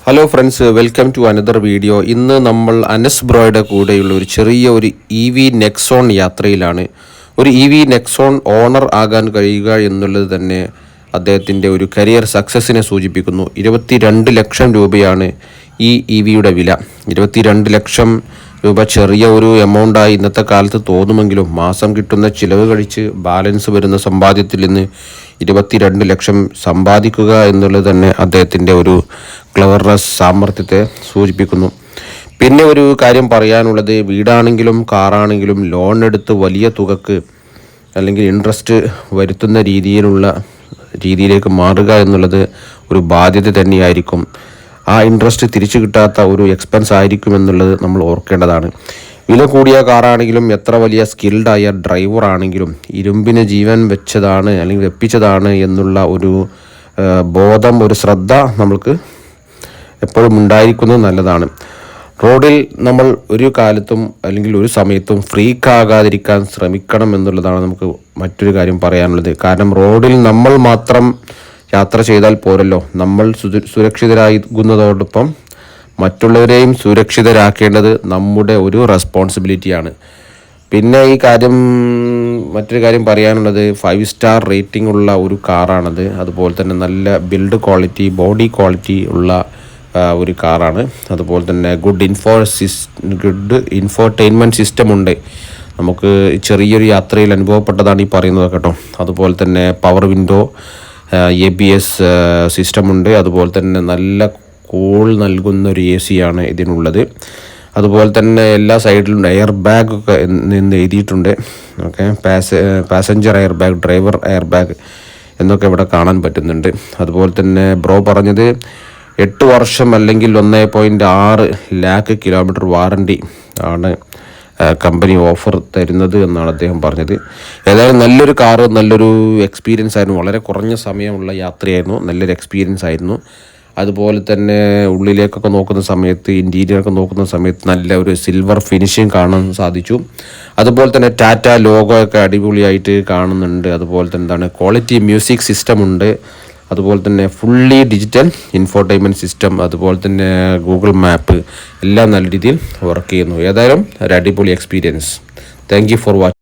Hello friends, welcome to another video. ഇന്ന് നമ്മൾ അനസ് ബ്രോയുടെ കൂടെയുള്ള ഒരു ചെറിയ EV നെക്സോൺ യാത്രയിലാണ്. ഒരു EV നെക്സോൺ ഓണർ ആകാൻ കഴിയുക എന്നുള്ളത് തന്നെ അദ്ദേഹത്തിൻ്റെ ഒരു കരിയർ സക്സസ്സിനെ സൂചിപ്പിക്കുന്നു. 22 ലക്ഷം രൂപയാണ് ഈ EVയുടെ വില. 22 ലക്ഷം രൂപ ചെറിയ ഒരു എമൗണ്ടായി ഇന്നത്തെ കാലത്ത് തോന്നുമെങ്കിലും മാസം കിട്ടുന്ന ചിലവ് കഴിച്ച് ബാലൻസ് വരുന്ന സമ്പാദ്യത്തിൽ നിന്ന് 22 ലക്ഷം സമ്പാദിക്കുക എന്നുള്ളത് തന്നെ അദ്ദേഹത്തിൻ്റെ ഒരു ക്ലവർനെസ് സാമർഥ്യത്തെ സൂചിപ്പിക്കുന്നു. പിന്നെ ഒരു കാര്യം പറയാനുള്ളത്, വീടാണെങ്കിലും കാറാണെങ്കിലും ലോൺ എടുത്ത് വലിയ തുകക്ക് അല്ലെങ്കിൽ ഇൻട്രസ്റ്റ് വരുത്തുന്ന രീതിയിലേക്ക് മാറുക എന്നുള്ളത് ഒരു ബാധ്യത തന്നെയായിരിക്കും. ആ ഇൻട്രസ്റ്റ് തിരിച്ചു കിട്ടാത്ത ഒരു എക്സ്പെൻസ് ആയിരിക്കും എന്നുള്ളത് നമ്മൾ ഓർക്കേണ്ടതാണ്. വില കൂടിയ കാറാണെങ്കിലും എത്ര വലിയ സ്കിൽഡായ ഡ്രൈവർ ആണെങ്കിലും ഇരുമ്പിന് ജീവൻ വെച്ചതാണ് അല്ലെങ്കിൽ വെപ്പിച്ചതാണ് എന്നുള്ള ഒരു ബോധം, ഒരു ശ്രദ്ധ നമ്മൾക്ക് എപ്പോഴും ഉണ്ടായിരിക്കുന്നത് നല്ലതാണ്. റോഡിൽ നമ്മൾ ഒരു കാലത്തും അല്ലെങ്കിൽ ഒരു സമയത്തും ഫ്രീക്കാകാതിരിക്കാൻ ശ്രമിക്കണം എന്നുള്ളതാണ് നമുക്ക് മറ്റൊരു കാര്യം പറയാനുള്ളത്. കാരണം റോഡിൽ നമ്മൾ മാത്രം യാത്ര ചെയ്താൽ പോരല്ലോ, നമ്മൾ സുരക്ഷിതരാകുന്നതോടൊപ്പം മറ്റുള്ളവരെയും സുരക്ഷിതരാക്കേണ്ടത് നമ്മുടെ ഒരു റെസ്പോൺസിബിലിറ്റിയാണ്. പിന്നെ മറ്റൊരു കാര്യം പറയാനുള്ളത്, 5 സ്റ്റാർ റേറ്റിംഗ് ഉള്ള ഒരു കാറാണത്. അതുപോലെ തന്നെ നല്ല ബിൽഡ് ക്വാളിറ്റി, ബോഡി ക്വാളിറ്റി ഉള്ള ഒരു കാറാണ്. അതുപോലെ തന്നെ ഗുഡ് ഇൻഫോർടൈൻമെൻറ്റ് സിസ്റ്റം ഉണ്ട്. നമുക്ക് ചെറിയൊരു യാത്രയിൽ അനുഭവപ്പെട്ടതാണ് ഈ പറയുന്നത് കേട്ടോ. അതുപോലെ തന്നെ പവർ വിൻഡോ, ABS സിസ്റ്റമുണ്ട്. അതുപോലെ തന്നെ നല്ല കൂൾ നൽകുന്ന ഒരു AC ആണ് ഇതിനുള്ളത്. അതുപോലെ തന്നെ എല്ലാ സൈഡിലും എയർ ബാഗ് ഒക്കെ എന്ന് എഴുതിയിട്ടുണ്ട്. Okay, passenger air bag, driver air bag എന്നൊക്കെ ഇവിടെ കാണാൻ പറ്റുന്നുണ്ട്. അതുപോലെ തന്നെ ബ്രോ പറഞ്ഞത് 8 വർഷം അല്ലെങ്കിൽ 1.6 ലാക്ക് കിലോമീറ്റർ വാറണ്ടി ആണ് കമ്പനി ഓഫർ തരുന്നത് എന്നാണ് അദ്ദേഹം പറഞ്ഞത്. ഏതായാലും നല്ലൊരു കാറ്, നല്ലൊരു എക്സ്പീരിയൻസ് ആയിരുന്നു. വളരെ കുറഞ്ഞ സമയമുള്ള യാത്രയായിരുന്നു, നല്ലൊരു എക്സ്പീരിയൻസ് ആയിരുന്നു. അതുപോലെ തന്നെ ഉള്ളിലേക്കൊക്കെ നോക്കുന്ന സമയത്ത്, ഇൻറ്റീരിയറൊക്കെ നോക്കുന്ന സമയത്ത് നല്ല ഒരു സിൽവർ ഫിനിഷിങ് കാണാൻ സാധിച്ചു. അതുപോലെ തന്നെ ടാറ്റ ലോഗോ ഒക്കെ അടിപൊളിയായിട്ട് കാണുന്നുണ്ട്. അതുപോലെ തന്നെ ക്വാളിറ്റി മ്യൂസിക് സിസ്റ്റം ഉണ്ട്. അതുപോലെ തന്നെ ഫുള്ളി ഡിജിറ്റൽ ഇൻഫോർടൈൻമെൻറ്റ് സിസ്റ്റം, അതുപോലെ തന്നെ ഗൂഗിൾ മാപ്പ് എല്ലാം നല്ല രീതിയിൽ വർക്ക് ചെയ്യുന്നു. ഏതായാലും ഒരു അടിപൊളി experience. Thank you for watching.